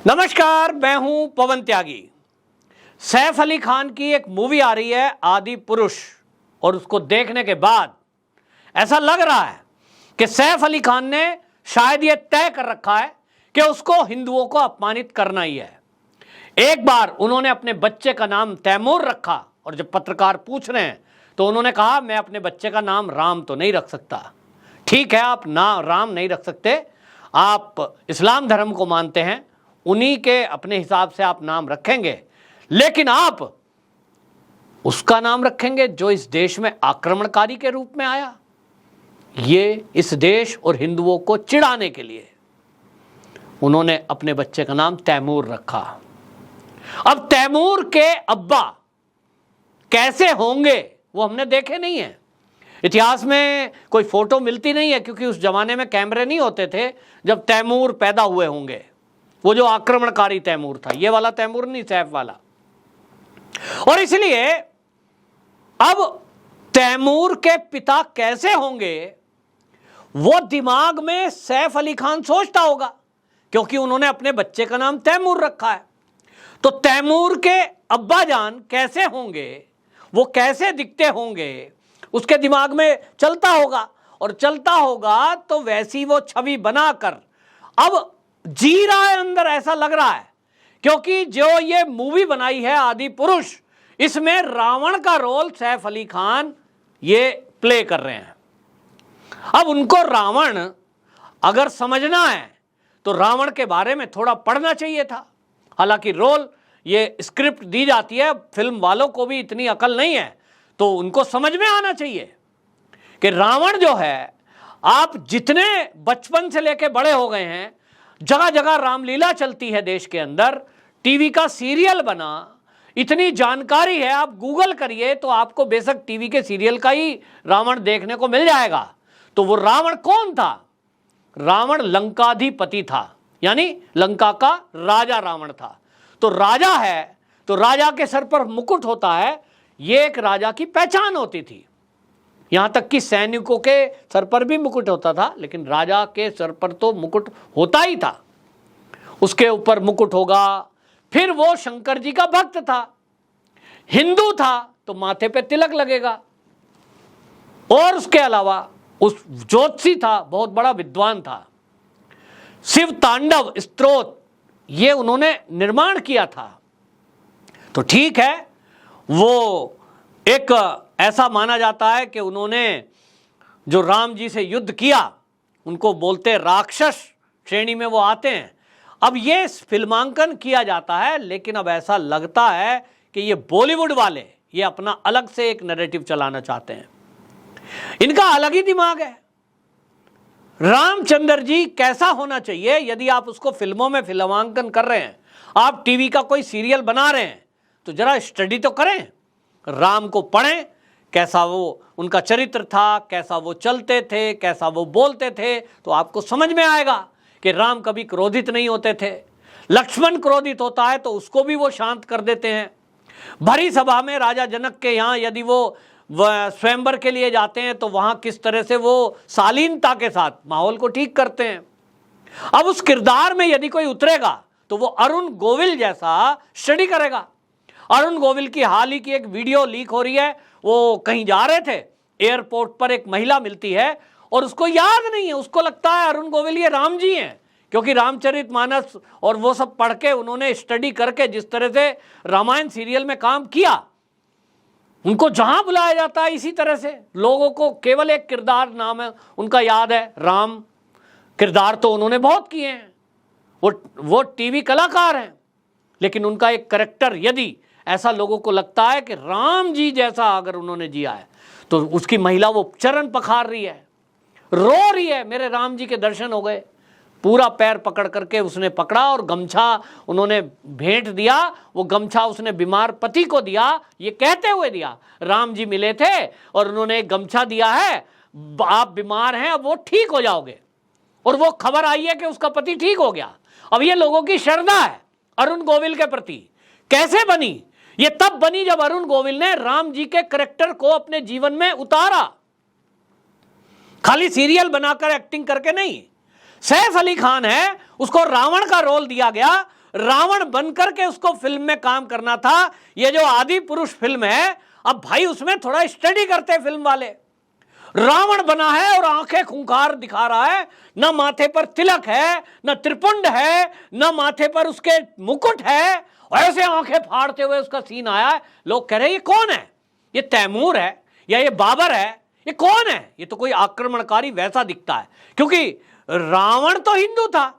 नमस्कार, मैं हूं पवन त्यागी। सैफ अली खान की एक मूवी आ रही है आदि पुरुष, और उसको देखने के बाद ऐसा लग रहा है कि सैफ अली खान ने शायद यह तय कर रखा है कि उसको हिंदुओं को अपमानित करना ही है। एक बार उन्होंने अपने बच्चे का नाम तैमूर रखा, और जब पत्रकार पूछ रहे हैं तो उन्होंने कहा मैं अपने बच्चे का नाम राम तो नहीं रख सकता। ठीक है, आप ना राम नहीं रख सकते, आप इस्लाम धर्म को मानते हैं, उन्हीं के अपने हिसाब से आप नाम रखेंगे, लेकिन आप उसका नाम रखेंगे जो इस देश में आक्रमणकारी के रूप में आया। ये इस देश और हिंदुओं को चिढ़ाने के लिए उन्होंने अपने बच्चे का नाम तैमूर रखा। अब तैमूर के अब्बा कैसे होंगे वो हमने देखे नहीं है, इतिहास में कोई फोटो मिलती नहीं है, क्योंकि उस जमाने में कैमरे नहीं होते थे जब तैमूर पैदा हुए होंगे। वो जो आक्रमणकारी तैमूर था, ये वाला तैमूर नहीं, सैफ वाला। और इसलिए अब तैमूर के पिता कैसे होंगे वो दिमाग में सैफ अली खान सोचता होगा, क्योंकि उन्होंने अपने बच्चे का नाम तैमूर रखा है। तो तैमूर के अब्बा जान कैसे होंगे, वो कैसे दिखते होंगे, उसके दिमाग में चलता होगा, और चलता होगा तो वैसी वो छवि बनाकर अब जी रहा है अंदर, ऐसा लग रहा है। क्योंकि जो ये मूवी बनाई है आदि पुरुष, इसमें रावण का रोल सैफ अली खान ये प्ले कर रहे हैं। अब उनको रावण अगर समझना है तो रावण के बारे में थोड़ा पढ़ना चाहिए था। हालांकि रोल ये स्क्रिप्ट दी जाती है, फिल्म वालों को भी इतनी अकल नहीं है, तो उनको समझ में आना चाहिए कि रावण जो है, आप जितने बचपन से लेके बड़े हो गए हैं, जगह जगह रामलीला चलती है देश के अंदर, टीवी का सीरियल बना, इतनी जानकारी है, आप गूगल करिए तो आपको बेशक टीवी के सीरियल का ही रावण देखने को मिल जाएगा। तो वो रावण कौन था? रावण लंकाधिपति था, यानी लंका का राजा रावण था। तो राजा है तो राजा के सर पर मुकुट होता है, ये एक राजा की पहचान होती थी। यहां तक कि सैनिकों के सर पर भी मुकुट होता था, लेकिन राजा के सर पर तो मुकुट होता ही था, उसके ऊपर मुकुट होगा। फिर वो शंकर जी का भक्त था, हिंदू था तो माथे पे तिलक लगेगा, और उसके अलावा उस ज्योतिषी था, बहुत बड़ा विद्वान था। शिव तांडव स्तोत्र ये उन्होंने निर्माण किया था। तो ठीक है, वो एक ऐसा माना जाता है कि उन्होंने जो राम जी से युद्ध किया, उनको बोलते राक्षस श्रेणी में वो आते हैं। अब ये फिल्मांकन किया जाता है, लेकिन अब ऐसा लगता है कि ये बॉलीवुड वाले ये अपना अलग से एक नैरेटिव चलाना चाहते हैं। इनका अलग ही दिमाग है। रामचंद्र जी कैसा होना चाहिए, यदि आप उसको फिल्मों में फिल्मांकन कर रहे हैं, आप टीवी का कोई सीरियल बना रहे हैं, तो जरा स्टडी तो करें, राम को पढ़ें, कैसा वो उनका चरित्र था, कैसा वो चलते थे, कैसा वो बोलते थे, तो आपको समझ में आएगा कि राम कभी क्रोधित नहीं होते थे। लक्ष्मण क्रोधित होता है तो उसको भी वो शांत कर देते हैं। भरी सभा में राजा जनक के यहाँ यदि वो स्वयंवर के लिए जाते हैं तो वहाँ किस तरह से वो शालीनता के साथ माहौल को ठीक करते हैं। अब उस किरदार में यदि कोई उतरेगा तो वो अरुण गोविल जैसा स्टडी करेगा। अरुण गोविल की हाल ही की एक वीडियो लीक हो रही है, वो कहीं जा रहे थे, एयरपोर्ट पर एक महिला मिलती है और उसको याद नहीं है, उसको लगता है अरुण गोविल ये राम जी हैं, क्योंकि रामचरितमानस और वो सब पढ़ के उन्होंने स्टडी करके जिस तरह से रामायण सीरियल में काम किया, उनको जहां बुलाया जाता है इसी तरह से लोगों को केवल एक किरदार नाम है उनका याद है, राम। किरदार तो उन्होंने बहुत किए हैं, वो टीवी कलाकार हैं, लेकिन उनका एक करेक्टर यदि ऐसा लोगों को लगता है कि राम जी जैसा अगर उन्होंने जिया है, तो उसकी महिला वो चरण पखार रही है, रो रही है, मेरे राम जी के दर्शन हो गए। पूरा पैर पकड़ करके उसने पकड़ा और गमछा उन्होंने भेंट दिया। वो गमछा उसने बीमार पति को दिया, ये कहते हुए दिया, राम जी मिले थे और उन्होंने एक गमछा दिया है, आप बीमार हैं, अब वो ठीक हो जाओगे। और वो खबर आई है कि उसका पति ठीक हो गया। अब ये लोगों की श्रद्धा है अरुण गोविल के प्रति। कैसे बनी? ये तब बनी जब अरुण गोविल ने राम जी के करैक्टर को अपने जीवन में उतारा, खाली सीरियल बनाकर एक्टिंग करके नहीं। सैफ अली खान है, उसको रावण का रोल दिया गया। रावण बनकर के उसको फिल्म में काम करना था। ये जो आदि पुरुष फिल्म है, अब भाई उसमें थोड़ा स्टडी करते फिल्म वाले। रावण बना है और आंखें खूंखार दिखा रहा है, न माथे पर तिलक है, न त्रिपुंड है, न माथे पर उसके मुकुट है, ऐसे आंखें फाड़ते हुए उसका सीन आया है। लोग कह रहे हैं ये कौन है, ये तैमूर है या ये बाबर है, ये कौन है? ये तो कोई आक्रमणकारी वैसा दिखता है, क्योंकि रावण तो हिंदू था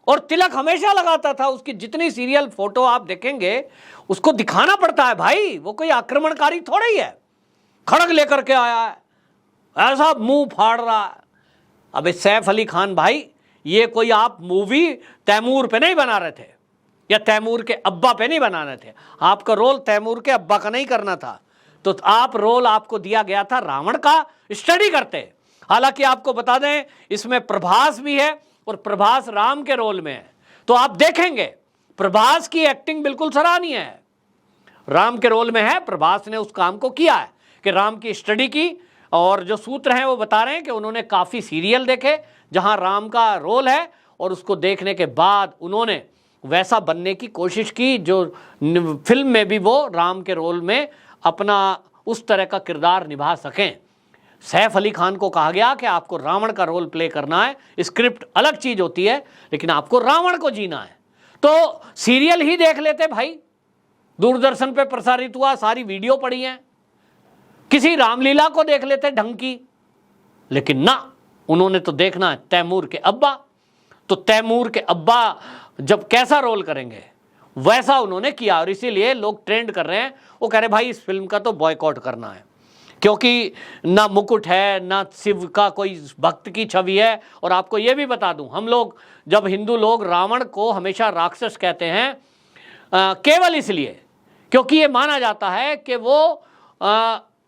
और तिलक हमेशा लगाता था। उसकी जितनी सीरियल फोटो आप देखेंगे उसको दिखाना पड़ता है भाई, वो कोई आक्रमणकारी थोड़ा ही है। खड़ग लेकर के आया है, ऐसा मुंह फाड़ रहा है। अबे सैफ अली खान भाई, ये कोई आप मूवी तैमूर पे नहीं बना रहे थे या तैमूर के अब्बा पे नहीं बना रहे थे। आपका रोल तैमूर के अब्बा का नहीं करना था, तो आप रोल आपको दिया गया था रावण का। स्टडी करते। हालांकि आपको बता दें इसमें प्रभास भी है और प्रभास राम के रोल में है, तो आप देखेंगे प्रभास की एक्टिंग बिल्कुल सराहनीय है। राम के रोल में है, प्रभास ने उस काम को किया है कि राम की स्टडी की। और जो सूत्र हैं वो बता रहे हैं कि उन्होंने काफ़ी सीरियल देखे जहां राम का रोल है, और उसको देखने के बाद उन्होंने वैसा बनने की कोशिश की जो फिल्म में भी वो राम के रोल में अपना उस तरह का किरदार निभा सकें। सैफ अली खान को कहा गया कि आपको रावण का रोल प्ले करना है, स्क्रिप्ट अलग चीज़ होती है, लेकिन आपको रावण को जीना है। तो सीरियल ही देख लेते भाई, दूरदर्शन पे प्रसारित हुआ, सारी वीडियो पड़ी हैं, किसी रामलीला को देख लेते ढंग की। लेकिन ना, उन्होंने तो देखना है तैमूर के अब्बा। तो तैमूर के अब्बा जब कैसा रोल करेंगे वैसा उन्होंने किया, और इसीलिए लोग ट्रेंड कर रहे हैं। वो कह रहे भाई इस फिल्म का तो बॉयकॉट करना है, क्योंकि ना मुकुट है, ना शिव का कोई भक्त की छवि है। और आपको ये भी बता दूं, हम लोग जब हिंदू लोग रावण को हमेशा राक्षस कहते हैं, केवल इसलिए क्योंकि ये माना जाता है कि वो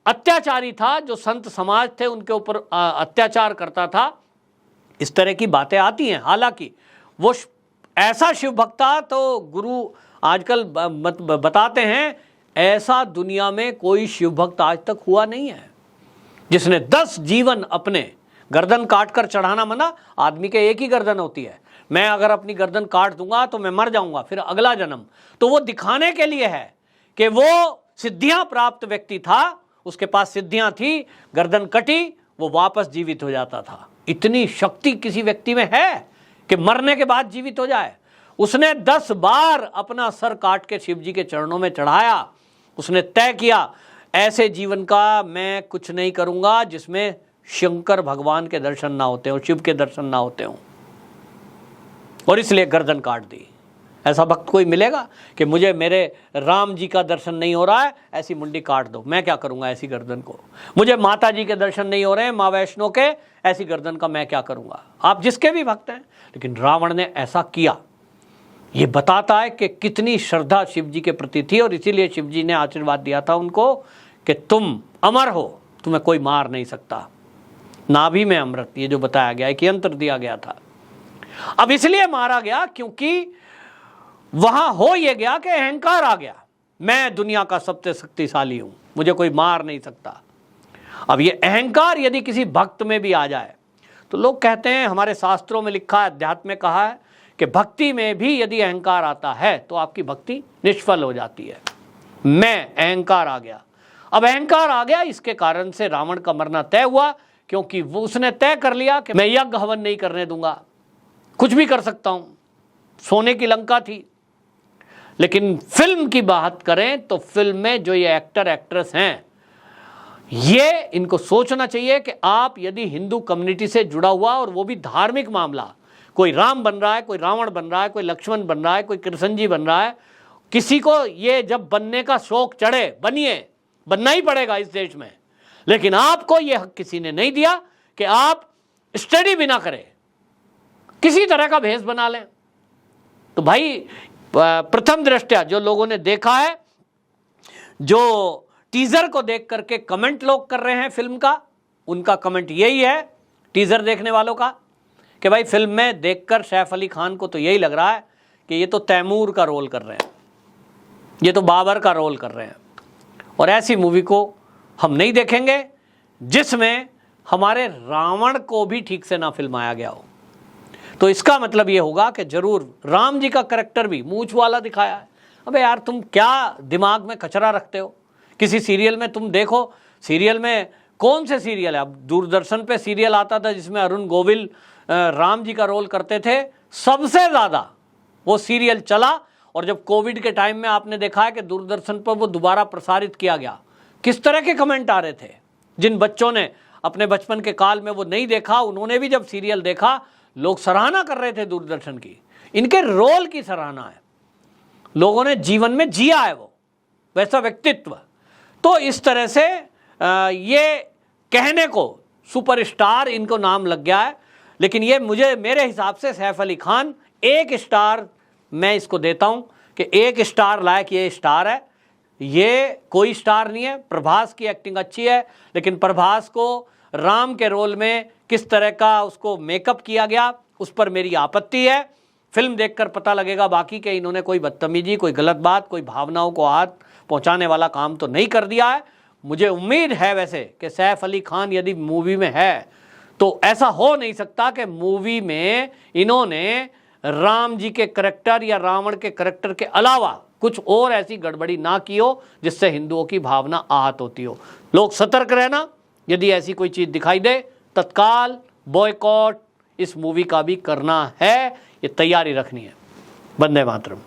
अत्याचारी था, जो संत समाज थे उनके ऊपर अत्याचार करता था। इस तरह की बातें आती हैं। हालांकि वो ऐसा शिव भक्त था, तो गुरु आजकल बताते हैं ऐसा दुनिया में कोई शिव भक्त आज तक हुआ नहीं है जिसने 10 जीवन अपने गर्दन काट कर चढ़ाना। मना, आदमी के एक ही गर्दन होती है। मैं अगर अपनी गर्दन काट दूंगा तो मैं मर जाऊंगा, फिर अगला जन्म। तो वो दिखाने के लिए है कि वो सिद्धियां प्राप्त व्यक्ति था, उसके पास सिद्धियां थी, गर्दन कटी, वो वापस जीवित हो जाता था। इतनी शक्ति किसी व्यक्ति में है कि मरने के बाद जीवित हो जाए। उसने 10 बार अपना सर काट के शिव जी के चरणों में चढ़ाया। उसने तय किया ऐसे जीवन का मैं कुछ नहीं करूंगा जिसमें शंकर भगवान के दर्शन ना होते हो, शिव के दर्शन ना होते हो, और इसलिए गर्दन काट दी। ऐसा भक्त कोई मिलेगा कि मुझे मेरे राम जी का दर्शन नहीं हो रहा है, ऐसी मुंडी काट दो, मैं क्या करूंगा ऐसी गर्दन को। मुझे माता जी के दर्शन नहीं हो रहे हैं, माँ वैष्णो के, ऐसी गर्दन का मैं क्या करूंगा। आप जिसके भी भक्त हैं, लेकिन रावण ने ऐसा किया। ये बताता है कि कितनी श्रद्धा शिव जी के प्रति थी, और इसीलिए शिव जी ने आशीर्वाद दिया था उनको कि तुम अमर हो, तुम्हें कोई मार नहीं सकता। नाभि में अमृत, ये जो बताया गया, एक यंत्र दिया गया था। अब इसलिए मारा गया क्योंकि वहां हो ये गया कि अहंकार आ गया, मैं दुनिया का सबसे शक्तिशाली हूं, मुझे कोई मार नहीं सकता। अब ये अहंकार यदि किसी भक्त में भी आ जाए, तो लोग कहते हैं, हमारे शास्त्रों में लिखा है, अध्यात्म में कहा है कि भक्ति में भी यदि अहंकार आता है तो आपकी भक्ति निष्फल हो जाती है। मैं अहंकार आ गया। अब अहंकार आ गया, इसके कारण से रावण का मरना तय हुआ, क्योंकि वो उसने तय कर लिया कि मैं यज्ञ हवन नहीं करने दूंगा, कुछ भी कर सकता हूं। सोने की लंका थी। लेकिन फिल्म की बात करें तो फिल्म में जो ये एक्टर एक्ट्रेस हैं, ये इनको सोचना चाहिए कि आप यदि हिंदू कम्युनिटी से जुड़ा हुआ, और वो भी धार्मिक मामला, कोई राम बन रहा है, कोई रावण बन रहा है, कोई लक्ष्मण बन रहा है, कोई कृष्ण जी बन रहा है, किसी को ये जब बनने का शौक चढ़े, बनिए, बनना ही पड़ेगा इस देश में। लेकिन आपको ये हक किसी ने नहीं दिया कि आप स्टडी भी ना करें, किसी तरह का भेष बना लें। तो भाई प्रथम दृष्टया जो लोगों ने देखा है, जो टीजर को देख करके कमेंट लोग कर रहे हैं फिल्म का, उनका कमेंट यही है टीजर देखने वालों का कि भाई फिल्म में देखकर सैफ अली खान को तो यही लग रहा है कि ये तो तैमूर का रोल कर रहे हैं, ये तो बाबर का रोल कर रहे हैं। और ऐसी मूवी को हम नहीं देखेंगे जिसमें हमारे रावण को भी ठीक से ना फिल्माया गया हो। तो इसका मतलब ये होगा कि जरूर राम जी का कैरेक्टर भी मूंछ वाला दिखाया है। अबे यार, तुम क्या दिमाग में कचरा रखते हो? किसी सीरियल में तुम देखो, सीरियल में कौन से सीरियल है, अब दूरदर्शन पे सीरियल आता था जिसमें अरुण गोविल राम जी का रोल करते थे, सबसे ज़्यादा वो सीरियल चला। और जब कोविड के टाइम में आपने देखा है कि दूरदर्शन पर वो दोबारा प्रसारित किया गया, किस तरह के कमेंट आ रहे थे। जिन बच्चों ने अपने बचपन के काल में वो नहीं देखा, उन्होंने भी जब सीरियल देखा, लोग सराहना कर रहे थे दूरदर्शन की, इनके रोल की सराहना है, लोगों ने जीवन में जिया है वो वैसा व्यक्तित्व। तो इस तरह से ये कहने को सुपरस्टार इनको नाम लग गया है। लेकिन ये मेरे हिसाब से सैफ अली खान 1 स्टार मैं इसको देता हूं कि 1 स्टार लायक ये स्टार है। ये कोई स्टार नहीं है। प्रभास की एक्टिंग अच्छी है, लेकिन प्रभास को राम के रोल में किस तरह का उसको मेकअप किया गया, उस पर मेरी आपत्ति है। फिल्म देखकर पता लगेगा बाकी कि इन्होंने कोई बदतमीजी, कोई गलत बात, कोई भावनाओं को हाथ पहुंचाने वाला काम तो नहीं कर दिया है। मुझे उम्मीद है वैसे कि सैफ अली खान यदि मूवी में है तो ऐसा हो नहीं सकता कि मूवी में इन्होंने राम जी के करैक्टर या रावण के करैक्टर के अलावा कुछ और ऐसी गड़बड़ी ना की हो जिससे हिंदुओं की भावना आहत होती हो। लोग सतर्क रहना, यदि ऐसी कोई चीज़ दिखाई दे तत्काल बॉयकॉट इस मूवी का भी करना है, ये तैयारी रखनी है। वंदे मातरम।